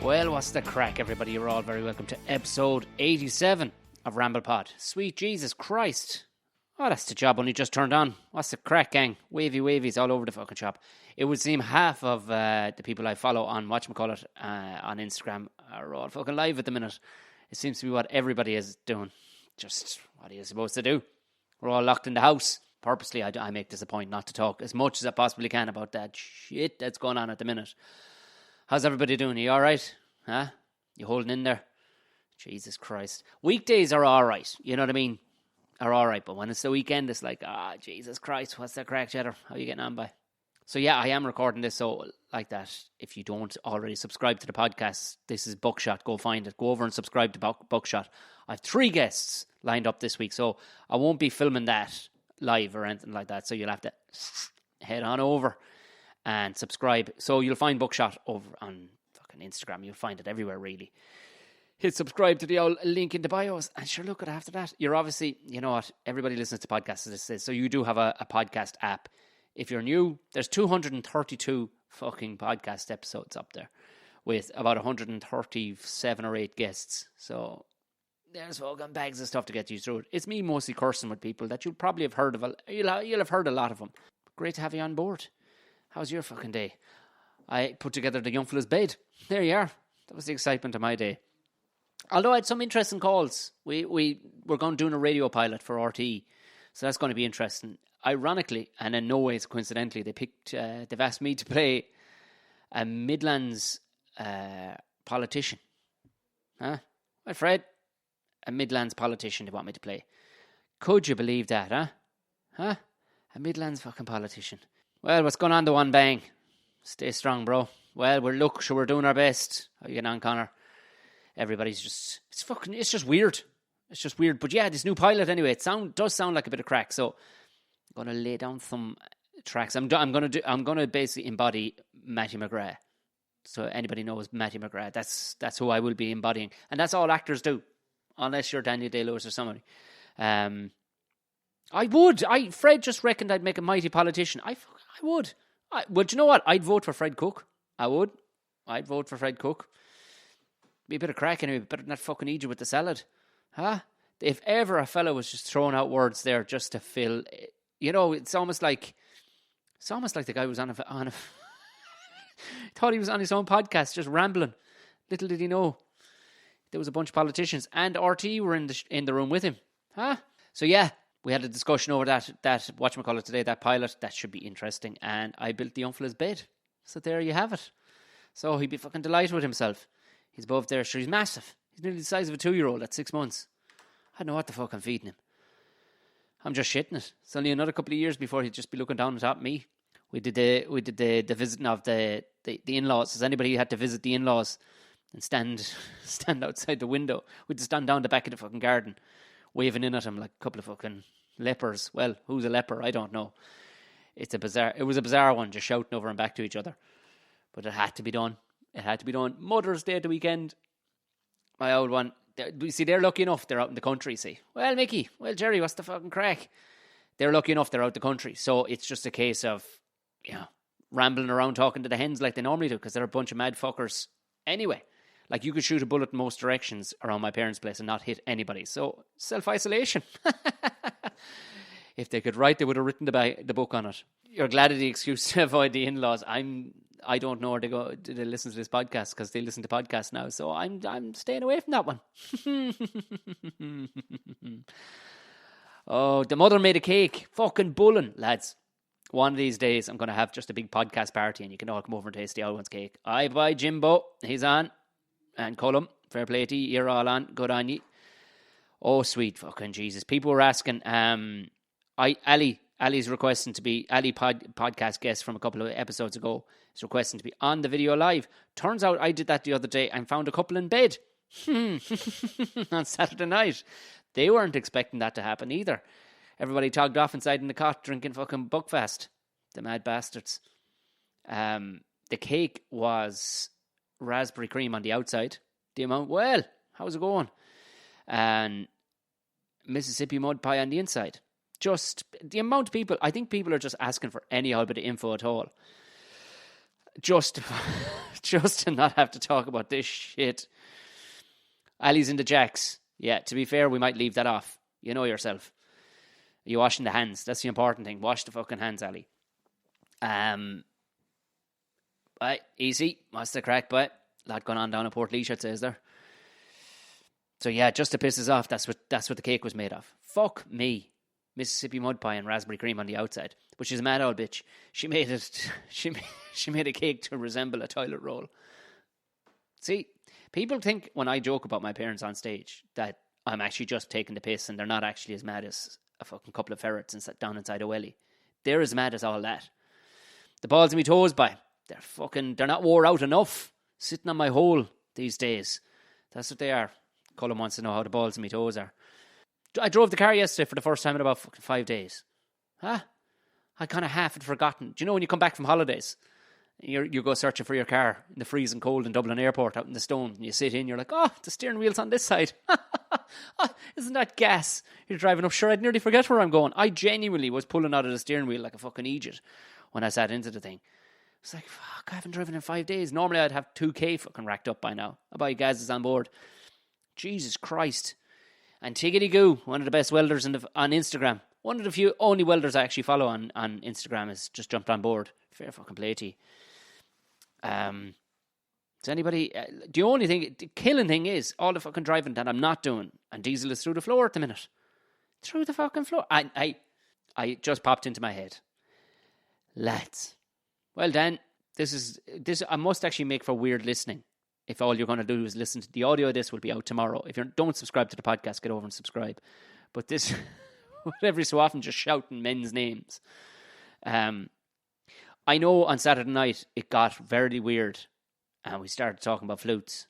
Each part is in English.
Well, what's the crack, everybody? You're all very welcome to episode 87 of Ramble Pod. Sweet Jesus Christ. Oh, that's the job only just turned on. What's the crack, gang? Wavies all over the fucking shop. It would seem half of the people I follow on whatchamacallit on Instagram are all fucking live at the minute. It seems to be what everybody is doing. Just what are you supposed to do? We're all locked in the house. Purposely, I make this a point not to talk as much as I possibly can about that shit that's going on at the minute. How's everybody doing? Are you alright? Huh? You holding in there? Jesus Christ. Weekdays are alright, you know what I mean? Are alright, but when it's the weekend, it's like, Jesus Christ, what's that crack, Cheddar? How are you getting on by? So yeah, I am recording this so like that. If you don't already subscribe to the podcast, this is Buckshot. Go find it. Go over and subscribe to Buckshot. I have 3 guests lined up this week, so I won't be filming that live or anything like that. So you'll have to head on over and subscribe. So you'll find Buckshot over on fucking Instagram. You'll find it everywhere, really. Hit subscribe to the old link in the bios. And sure, look at after that. You're obviously, you know what, everybody listens to podcasts, as this says. So you do have a podcast app. If you're new, there's 232 fucking podcast episodes up there with about 137 or 8 guests. So there's fucking bags of stuff to get you through it. It's me mostly cursing with people that you'll probably have heard of. You'll have heard a lot of them. Great to have you on board. How's your fucking day? I put together the young fella's bed. There you are. That was the excitement of my day. Although I had some interesting calls. We're going doing a radio pilot for RTE. So that's going to be interesting. Ironically, and in no ways coincidentally, they've asked me to play a Midlands politician. Huh? Well, Fred, a Midlands politician they want me to play. Could you believe that, huh? Huh? A Midlands fucking politician. Well, what's going on, the one bang? Stay strong, bro. Well, we're doing our best. How you getting on, Connor? Everybody's just, it's just weird. It's just weird. But yeah, this new pilot anyway, it does sound like a bit of crack. So I'm going to lay down some tracks. I'm going to basically embody Matty McGrath. So anybody knows Matty McGrath, that's who I will be embodying. And that's all actors do. Unless you're Daniel Day-Lewis or somebody. Fred just reckoned I'd make a mighty politician. I would. Well, do you know what? I'd vote for Fred Cook. I would. I'd vote for Fred Cook. Be a bit of crack anyway, better than that fucking Egypt with the salad. Huh? If ever a fella was just throwing out words there just to fill, you know, it's almost like the guy was on a thought he was on his own podcast, just rambling. Little did he know, there was a bunch of politicians and RT were in the room with him. Huh? So yeah, we had a discussion over that whatchamacallit today, that pilot. That should be interesting. And I built the young fella's bed. So there you have it. So he'd be fucking delighted with himself. He's above there, sure, he's massive. He's nearly the size of a 2-year-old at 6 months. I don't know what the fuck I'm feeding him. I'm just shitting it. It's only another couple of years before he'd just be looking down on top of me. We did the visiting of the in-laws. Has anybody had to visit the in-laws and stand outside the window? We'd stand down the back of the fucking garden, waving in at him like a couple of fucking lepers. Well, who's a leper? I don't know. It was a bizarre one, just shouting over and back to each other. But it had to be done. It had to be done. Mother's Day at the weekend. My old one. They're lucky enough they're out in the country, see. Well, Mickey. Well, Jerry, what's the fucking crack? They're lucky enough they're out the country. So it's just a case of, rambling around talking to the hens like they normally do because they're a bunch of mad fuckers anyway. Like, you could shoot a bullet in most directions around my parents' place and not hit anybody. So, self-isolation. If they could write, they would have written the book on it. You're glad of the excuse to avoid the in-laws. I don't know where they go. Do they listen to this podcast? Because they listen to podcasts now. So I'm staying away from that one. Oh, the mother made a cake. Fucking bulling, lads. One of these days, I'm going to have just a big podcast party and you can all come over and taste the old one's cake. Aye, bye, Jimbo. He's on. And Cullum, fair play to you. You're all on. Good on you. Oh, sweet fucking Jesus. People were asking, Ali's requesting to be, podcast guest from a couple of episodes ago, is requesting to be on the video live. Turns out I did that the other day and found a couple in bed on Saturday night. They weren't expecting that to happen either. Everybody togged off inside in the cot drinking fucking Buckfast. The mad bastards. The cake was raspberry cream on the outside. The amount, well, how's it going? And Mississippi mud pie on the inside. Just the amount of people, I think people are just asking for any old bit of info at all. just to not have to talk about this shit. Ali's in the jacks. Yeah, to be fair, we might leave that off. You know yourself. You're washing the hands. That's the important thing. Wash the fucking hands, Ali. Right, easy. What's the crack, but lot going on down at Port it says there. So yeah, just to piss us off, that's what the cake was made of. Fuck me. Mississippi mud pie and raspberry cream on the outside. But she's a mad old bitch. She made it. She made a cake to resemble a toilet roll. See, people think when I joke about my parents on stage that I'm actually just taking the piss and they're not actually as mad as a fucking couple of ferrets down inside a welly. They're as mad as all that. The balls of me toes, by they're not wore out enough. Sitting on my hole these days. That's what they are. Colin wants to know how the balls of me toes are. I drove the car yesterday for the first time in about fucking 5 days. Huh? I kind of half had forgotten. Do you know when you come back from holidays, you go searching for your car in the freezing cold in Dublin Airport out in the stone, and you sit in, you're like, oh, the steering wheel's on this side. Oh, isn't that gas? You're driving up. Sure, I'd nearly forget where I'm going. I genuinely was pulling out of the steering wheel like a fucking idiot when I sat into the thing. It's like, fuck, I haven't driven in 5 days. Normally I'd have 2k fucking racked up by now. I buy gas is on board. Jesus Christ. And Tiggity Goo, one of the best welders on Instagram. One of the few only welders I actually follow on Instagram has just jumped on board. Fair fucking play to you. Does anybody... the only thing... The killing thing is all the fucking driving that I'm not doing. And diesel is through the floor at the minute. Through the fucking floor. I just popped into my head. Lads. Well then, this I must actually make for weird listening. If all you're going to do is listen to the audio, this will be out tomorrow. If you don't subscribe to the podcast, get over and subscribe. But this, every so often, just shouting men's names. I know on Saturday night it got very weird, and we started talking about flutes.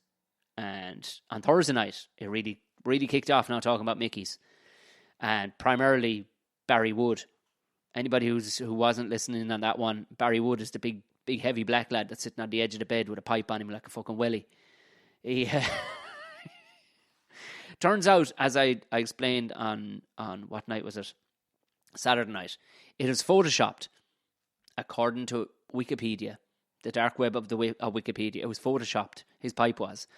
And on Thursday night, it really, really kicked off. Now talking about Mickeys, and primarily Barry Wood. Anybody who wasn't listening on that one, Barry Wood is the big heavy black lad that's sitting on the edge of the bed with a pipe on him like a fucking welly. He turns out, as I explained on what night was it? Saturday night. It is photoshopped, according to Wikipedia, the dark web of Wikipedia. It was photoshopped. His pipe was.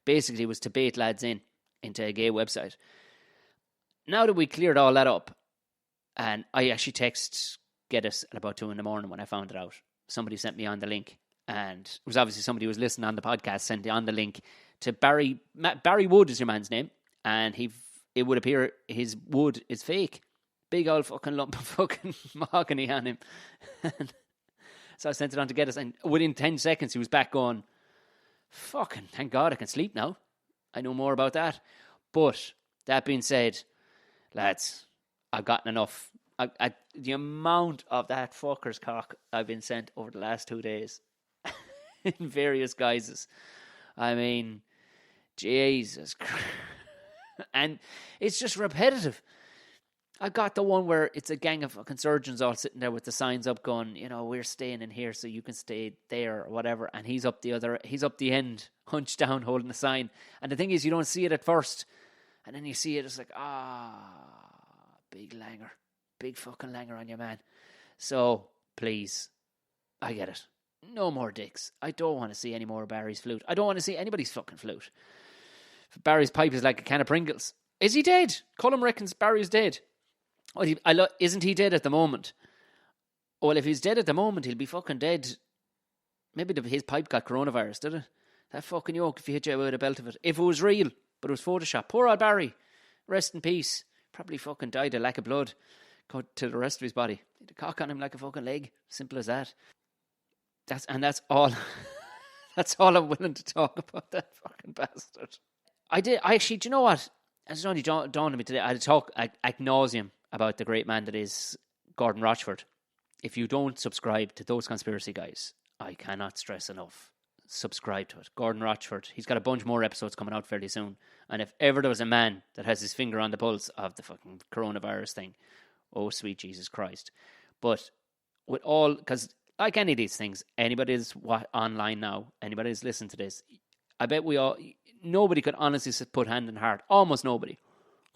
Basically, it was to bait lads into a gay website. Now that we cleared all that up, and I actually texted Geddes at about 2 a.m. when I found it out. Somebody sent me on the link, and it was obviously somebody who was listening on the podcast sent on the link to Barry. Barry Wood is your man's name, and it would appear his wood is fake. Big old fucking lump of fucking mahogany on him. So I sent it on to Geddes, and within 10 seconds he was back going, fucking thank God I can sleep now. I know more about that. But that being said, lads, I've gotten enough. The amount of that fucker's cock I've been sent over the last 2 days in various guises. I mean, Jesus Christ. And it's just repetitive. I got the one where it's a gang of fucking surgeons all sitting there with the signs up going, you know, we're staying in here so you can stay there or whatever. And he's up the end, hunched down, holding the sign. And the thing is, you don't see it at first. And then you see it, it's like, big langer. Big fucking langer on you, man. So, please, I get it. No more dicks. I don't want to see any more of Barry's flute. I don't want to see anybody's fucking flute. Barry's pipe is like a can of Pringles. Is he dead? Colin reckons Barry's dead. Isn't he dead at the moment? Well, if he's dead at the moment, he'll be fucking dead. Maybe his pipe got coronavirus, did it? That fucking yoke if you hit you with a belt of it. If it was real, but it was Photoshop. Poor old Barry. Rest in peace. Probably fucking died of lack of blood. Got to the rest of his body. The cock on him like a fucking leg. Simple as that. That's all. That's all I'm willing to talk about, that fucking bastard. Do you know what? It's only dawned on me today. I had to talk ad nauseum about the great man that is Gordon Rochford. If you don't subscribe to those conspiracy guys, I cannot stress enough. Subscribe to it. Gordon Rochford. He's got a bunch more episodes coming out fairly soon. And if ever there was a man that has his finger on the pulse of the fucking coronavirus thing, oh, sweet Jesus Christ. But with all, because like any of these things, anybody is online now, anybody who's listening to this, I bet nobody could honestly put hand in heart, almost nobody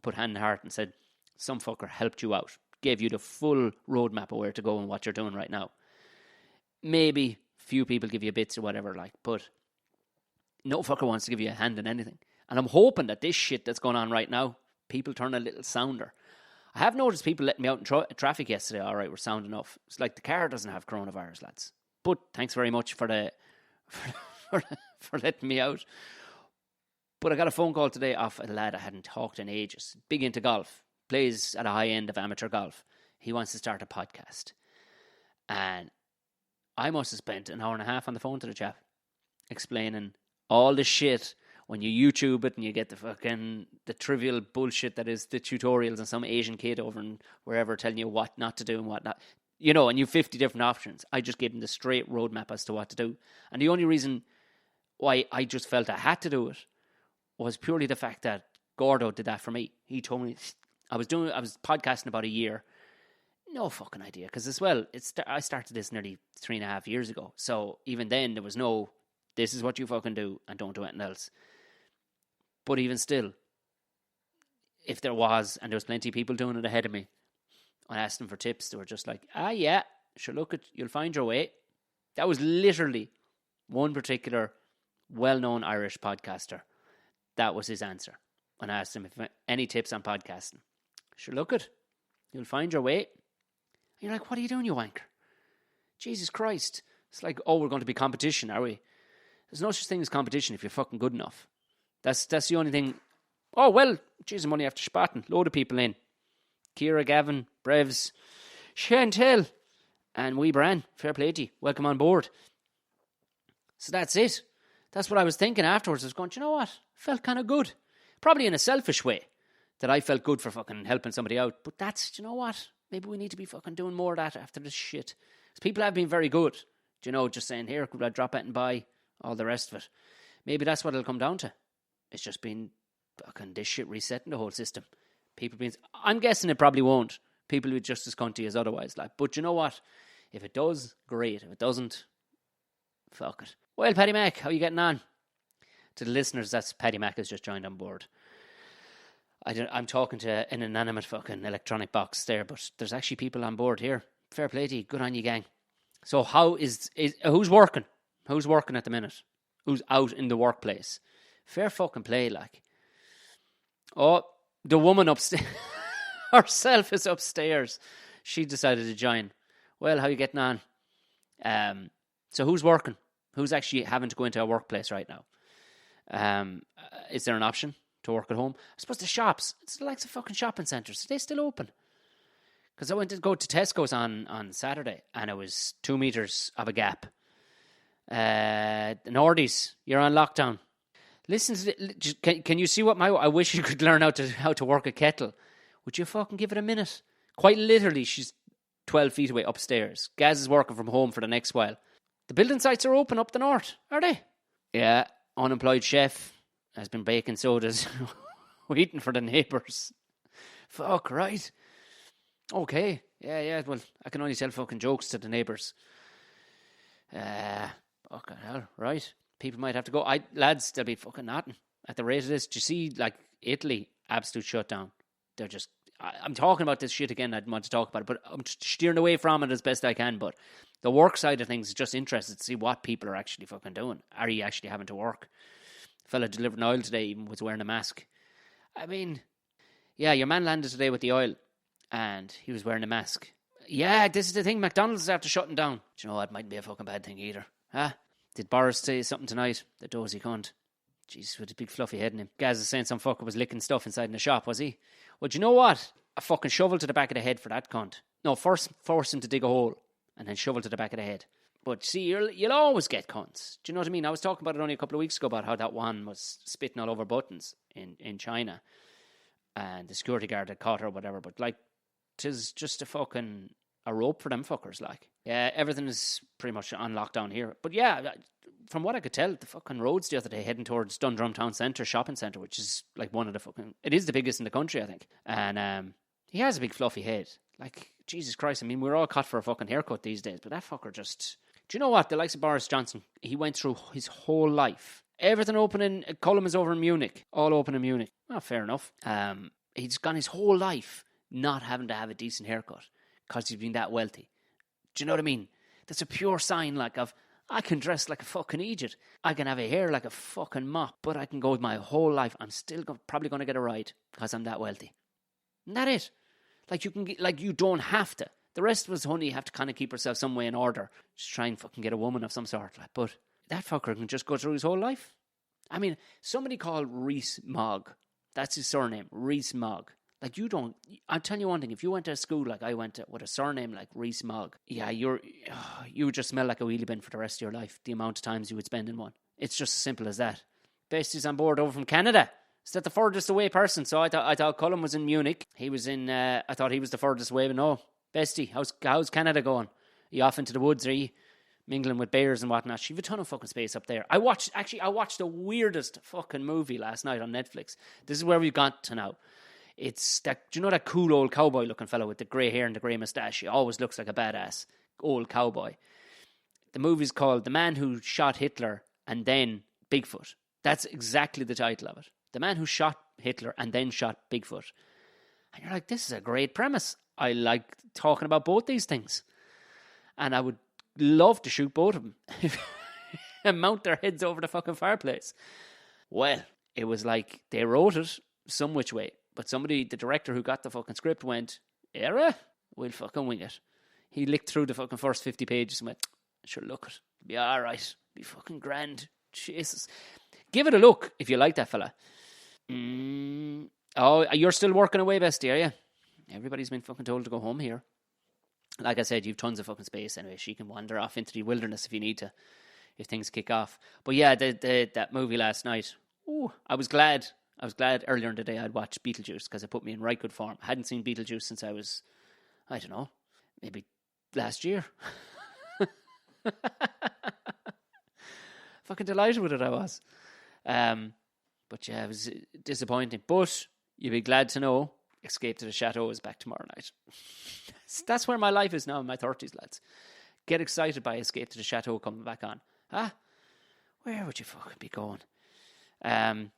put hand in heart and said, some fucker helped you out, gave you the full roadmap of where to go and what you're doing right now. Maybe few people give you bits or whatever, like, but no fucker wants to give you a hand in anything. And I'm hoping that this shit that's going on right now, people turn a little sounder. I have noticed people letting me out in traffic yesterday. All right, we're sound enough. It's like the car doesn't have coronavirus, lads. But thanks very much for for letting me out. But I got a phone call today off a lad I hadn't talked in ages. Big into golf. Plays at a high end of amateur golf. He wants to start a podcast. And I must have spent an hour and a half on the phone to the chap, explaining all the shit when you YouTube it and you get the trivial bullshit that is the tutorials and some Asian kid over and wherever telling you what not to do and what not. You know, and you have 50 different options. I just gave him the straight roadmap as to what to do. And the only reason why I just felt I had to do it was purely the fact that Gordo did that for me. He told me I was podcasting about a year. No fucking idea. Because as well, I started this nearly 3.5 years ago. So even then, there was no, this is what you fucking do and don't do anything else. But even still, if there was, and there was plenty of people doing it ahead of me, I asked them for tips. They were just like, yeah, sure, look, you'll find your way. That was literally one particular well-known Irish podcaster. That was his answer. When I asked him if any tips on podcasting. Sure, look, you'll find your way. And you're like, what are you doing, you wanker? Jesus Christ. It's like, oh, we're going to be competition, are we? There's no such thing as competition if you're fucking good enough. That's the only thing. Oh, well, geez, money after spotting. Load of people in. Ciara, Gavin, Brevs, Chantel, and wee Bran. Fair play to you. Welcome on board. So that's it. That's what I was thinking afterwards. I was going, do you know what? Felt kind of good. Probably in a selfish way that I felt good for fucking helping somebody out. But that's, do you know what? Maybe we need to be fucking doing more of that after this shit. Because people have been very good. Do you know, just saying, here, could I drop it and buy all the rest of it? Maybe that's what it'll come down to. It's just been fucking this shit resetting the whole system. People being, I'm guessing it probably won't. People will be just as cunty as otherwise. Like, but you know what? If it does, great. If it doesn't, fuck it. Well, Paddy Mac, how are you getting on? To the listeners, that's Paddy Mac has just joined on board. I'm talking to an inanimate fucking electronic box there, but there's actually people on board here. Fair play to you. Good on you, gang. So how is who's working? Who's working at the minute? Who's out in the workplace? Fair fucking play, like. Oh, the woman upstairs herself is upstairs. She decided to join. Well, how are you getting on? So who's working? Who's actually having to go into a workplace right now? Is there an option to work at home? I suppose the shops, it's the likes of fucking shopping centres. Are they still open? Because I went to go to Tesco's on Saturday and it was 2 meters of a gap. The Nordies, you're on lockdown. Listen to can you see what I wish you could learn how to work a kettle. Would you fucking give it a minute? Quite literally, she's 12 feet away upstairs. Gaz is working from home for the next while. The building sites are open up the north, are they? Yeah, unemployed chef has been baking sodas, waiting for the neighbours. Fuck, right. Okay, yeah, well, I can only tell fucking jokes to the neighbours. Fucking hell, right. People might have to go. Lads, they'll be fucking nothing at the rate of this. Do you see, like, Italy, absolute shutdown. They're just, I'm talking about this shit again. I didn't want to talk about it, but I'm steering away from it as best I can. But the work side of things is just interested to see what people are actually fucking doing. Are you actually having to work? A fella delivering oil today even was wearing a mask. I mean, yeah, your man landed today with the oil and he was wearing a mask. Yeah, this is the thing. McDonald's is after shutting down. Do you know what? Mightn't be a fucking bad thing either. Huh? Did Boris say something tonight? The dozy cunt. Jesus, with a big fluffy head in him. Gaz is saying some fucker was licking stuff inside in the shop, was he? Well, do you know what? A fucking shovel to the back of the head for that cunt. No, first force him to dig a hole and then shovel to the back of the head. But see, you'll always get cunts. Do you know what I mean? I was talking about it only a couple of weeks ago about how that one was spitting all over buttons in China and the security guard had caught her or whatever. But, like, 'tis just a rope for them fuckers, like. Yeah, everything is pretty much on lockdown here. But yeah, from what I could tell, the fucking roads the other day heading towards Dundrum Town Centre shopping centre, which is like one of the fucking, it is the biggest in the country, I think. And he has a big fluffy head. Like, Jesus Christ, I mean, we're all cut for a fucking haircut these days, but that fucker just, do you know what? The likes of Boris Johnson, he went through his whole life. Everything open in, Cullum is over in Munich, all open in Munich. Oh, fair enough. He's gone his whole life not having to have a decent haircut because he's been that wealthy. Do you know what I mean? That's a pure sign, like, of, I can dress like a fucking idiot. I can have a hair like a fucking mop, but I can go with my whole life. I'm still probably going to get a ride because I'm that wealthy. Isn't that it? Like you don't have to. The rest of us, honey, have to kind of keep ourselves some way in order. Just try and fucking get a woman of some sort. Like, but that fucker can just go through his whole life. I mean, somebody called Rees Mogg. That's his surname, Rees Mogg. Like, I'll tell you one thing. If you went to a school like I went to with a surname like Rees Mogg, yeah, you would just smell like a wheelie bin for the rest of your life, the amount of times you would spend in one. It's just as simple as that. Bestie's on board over from Canada. Is that the furthest away person? So I thought Cullen was in Munich. He was in, I thought he was the furthest away, but no. Bestie, how's Canada going? Are you off into the woods? Are you mingling with bears and whatnot? You've a ton of fucking space up there. I watched the weirdest fucking movie last night on Netflix. This is where we've got to now. It's that, do you know that cool old cowboy looking fellow with the grey hair and the grey moustache? He always looks like a badass old cowboy. The movie's called The Man Who Shot Hitler and Then Bigfoot. That's exactly the title of it. The Man Who Shot Hitler and Then Shot Bigfoot. And you're like, this is a great premise. I like talking about both these things. And I would love to shoot both of them and mount their heads over the fucking fireplace. Well, it was like they wrote it some which way. But the director who got the fucking script went, "Era, we'll fucking wing it." He licked through the fucking first 50 pages and went, "Sure, look it. Be all right. Be fucking grand. Jesus. Give it a look if you like that fella." Oh, you're still working away, bestie, are you? Everybody's been fucking told to go home here. Like I said, you've tons of fucking space anyway. She can wander off into the wilderness if you need to, if things kick off. But yeah, that movie last night. Ooh, I was glad earlier in the day I'd watched Beetlejuice because it put me in right good form. I hadn't seen Beetlejuice since I was, I don't know, maybe last year. Fucking delighted with it I was. But yeah, it was disappointing. But you'll be glad to know Escape to the Chateau is back tomorrow night. That's where my life is now in my 30s, lads. Get excited by Escape to the Chateau coming back on. Where would you fucking be going? I'm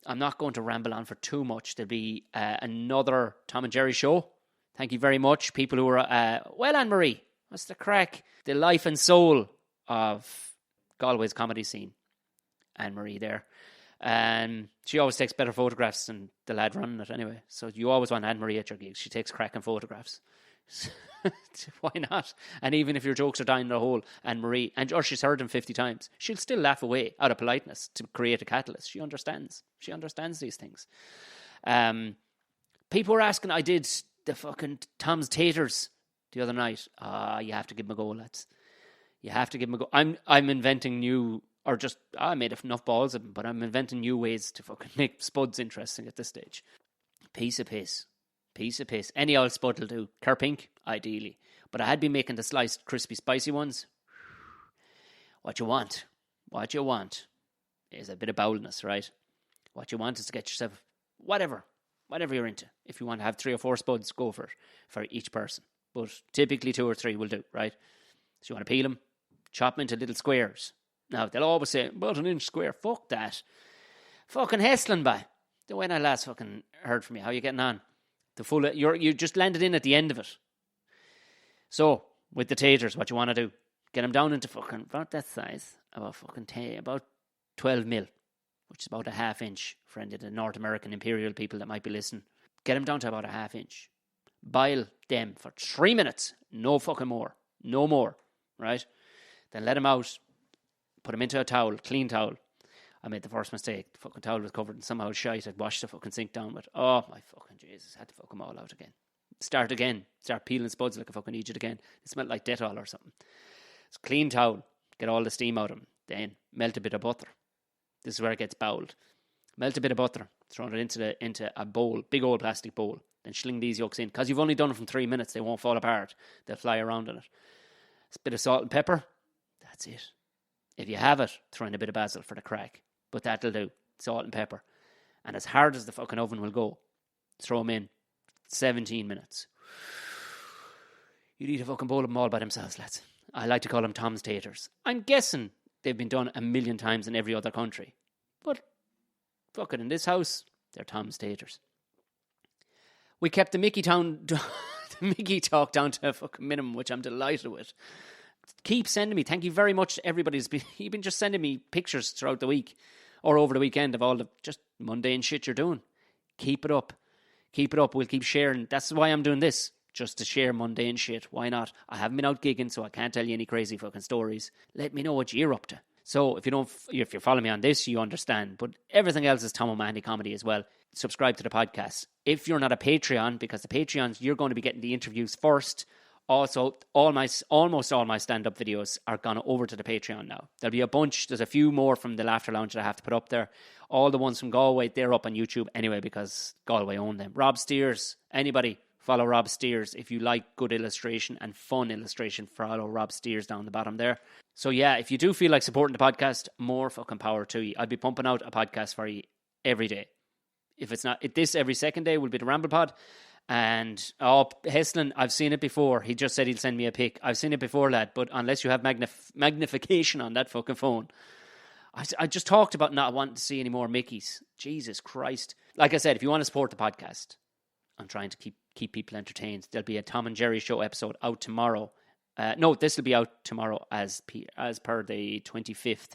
not going to ramble on for too much. There'll be another Tom and Jerry show. Thank you very much. People who are, well, Anne-Marie, what's the crack? The life and soul of Galway's comedy scene. Anne-Marie there. And she always takes better photographs than the lad running it anyway. So you always want Anne-Marie at your gigs. She takes cracking photographs. Why not? And even if your jokes are down the hole, Anne-Marie, or she's heard them 50 times, she'll still laugh away out of politeness to create a catalyst. She understands. She understands these things. People were asking, I did the fucking Tom's Taters the other night. You have to give them a go, lads. You have to give them a go. I'm inventing new, or just, I made enough balls of them, but I'm inventing new ways to fucking make spuds interesting at this stage. Piece of piss. Any old spud will do. Kerpink, ideally. But I had been making the sliced, crispy, spicy ones. What you want is a bit of bowelness, right? What you want is to get yourself whatever you're into. If you want to have 3 or 4 spuds, go for it, for each person. But typically 2 or 3 will do, right? So you want to peel them, chop them into little squares. Now, they'll always say, about an inch square. Fuck that. Fucking hustling by. When I last fucking heard from you, how you getting on? You just landed in at the end of it. So, with the taters, what you want to do, get them down into fucking, about that size, about 12 mil, which is about a half inch, for any of the North American imperial people that might be listening. Get them down to about a half inch. Boil them for 3 minutes, no fucking more, no more, right? Then let them out, put them into a towel, clean towel. I made the first mistake. The fucking towel was covered in somehow shite. I'd washed the fucking sink down with. Oh, my fucking Jesus. Had to fuck them all out again. Start again. Start peeling spuds like a fucking idiot again. It smelled like Dettol or something. It's a clean towel. Get all the steam out of them. Then melt a bit of butter. This is where it gets bowled. Melt a bit of butter. Throw it into a bowl. Big old plastic bowl. Then sling these yolks in. Because you've only done it from 3 minutes. They won't fall apart. They'll fly around in it. A bit of salt and pepper. That's it. If you have it, throw in a bit of basil for the crack. But that'll do. Salt and pepper. And as hard as the fucking oven will go, throw them in. 17 minutes. You'd eat a fucking bowl of them all by themselves, lads. I like to call them Tom's Taters. I'm guessing they've been done 1,000,000 times in every other country. But fucking in this house, they're Tom's Taters. We kept the Mickey talk down to a fucking minimum, which I'm delighted with. keep sending me. Thank you very much to everybody you've been just sending me pictures throughout the week or over the weekend of all the just mundane shit you're doing. Keep it up. Keep it up. We'll keep sharing. That's why I'm doing this. Just to share mundane shit. Why not? I haven't been out gigging, so I can't tell you any crazy fucking stories. Let me know what you're up to. So if you follow me on this, you understand. But everything else is Tom O'Mahony comedy as well. Subscribe to the podcast. If you're not a Patreon, because the Patreons, you're going to be getting the interviews first. Also, almost all my stand-up videos are gone over to the Patreon now. There'll be a bunch. There's a few more from the Laughter Lounge that I have to put up there. All the ones from Galway, they're up on YouTube anyway because Galway own them. Rob Steers, anybody, follow Rob Steers. If you like good illustration and fun illustration, follow Rob Steers down the bottom there. So yeah, if you do feel like supporting the podcast, more fucking power to you. I'll be pumping out a podcast for you every day. If it's not, this every second day will be the Ramble Pod. And, Heslin, I've seen it before. He just said he'll send me a pic. I've seen it before, lad, but unless you have magnification on that fucking phone. I just talked about not wanting to see any more Mickeys. Jesus Christ. Like I said, if you want to support the podcast, I'm trying to keep people entertained. There'll be a Tom and Jerry show episode out tomorrow. No, this will be out tomorrow as per the 25th.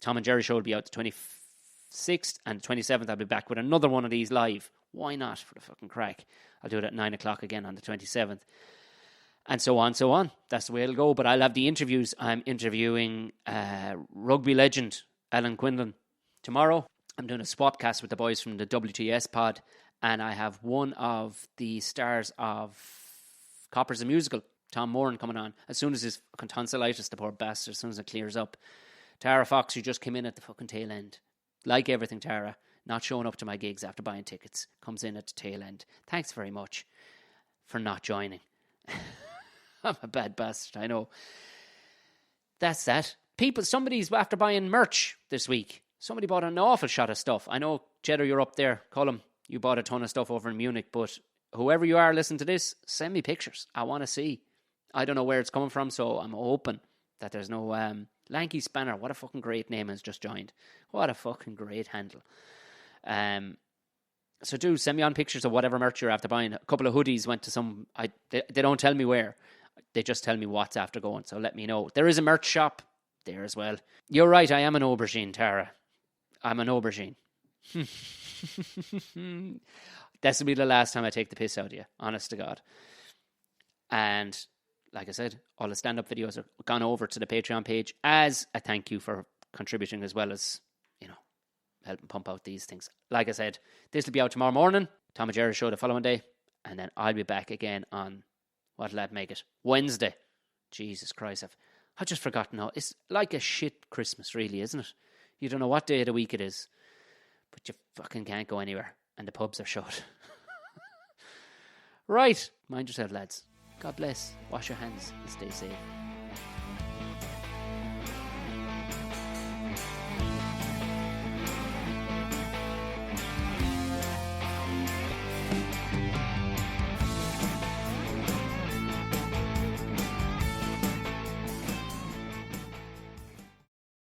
Tom and Jerry show will be out the 26th and the 27th. I'll be back with another one of these live. Why not, for the fucking crack? I'll do it at 9 o'clock again on the 27th. And so on, so on. That's the way it'll go. But I'll have the interviews. I'm interviewing rugby legend Alan Quinlan tomorrow. I'm doing a swap cast with the boys from the WTS pod. And I have one of the stars of Coppers the Musical, Tom Moran, coming on. As soon as his fucking tonsillitis, the poor bastard, as soon as it clears up. Tara Fox, who just came in at the fucking tail end. Like everything, Tara. Not showing up to my gigs after buying tickets. Comes in at the tail end. Thanks very much for not joining. I'm a bad bastard, I know. That's that. Somebody's after buying merch this week. Somebody bought an awful shot of stuff. I know, Cheddar, you're up there. Colm, you bought a ton of stuff over in Munich. But whoever you are listening to this, send me pictures. I want to see. I don't know where it's coming from, so I'm hoping that there's no... Lanky Spanner, what a fucking great name, has just joined. What a fucking great handle. So do send me on pictures of whatever merch you're after buying. A couple of hoodies went to some... They don't tell me where. They just tell me what's after going, so let me know. There is a merch shop there as well. You're right, I am an aubergine, Tara. I'm an aubergine. This will be the last time I take the piss out of you, honest to God. And like I said, all the stand-up videos are gone over to the Patreon page as a thank you for contributing, as well as, helping pump out these things. Like I said, this will be out tomorrow morning. Tom and Jerry show the following day. And then I'll be back again on, what'll that make it? Wednesday. Jesus Christ, I've just forgotten how. It's like a shit Christmas, really, isn't it? You don't know what day of the week it is. But you fucking can't go anywhere. And the pubs are shut. Right. Mind yourself, lads. God bless. Wash your hands and stay safe.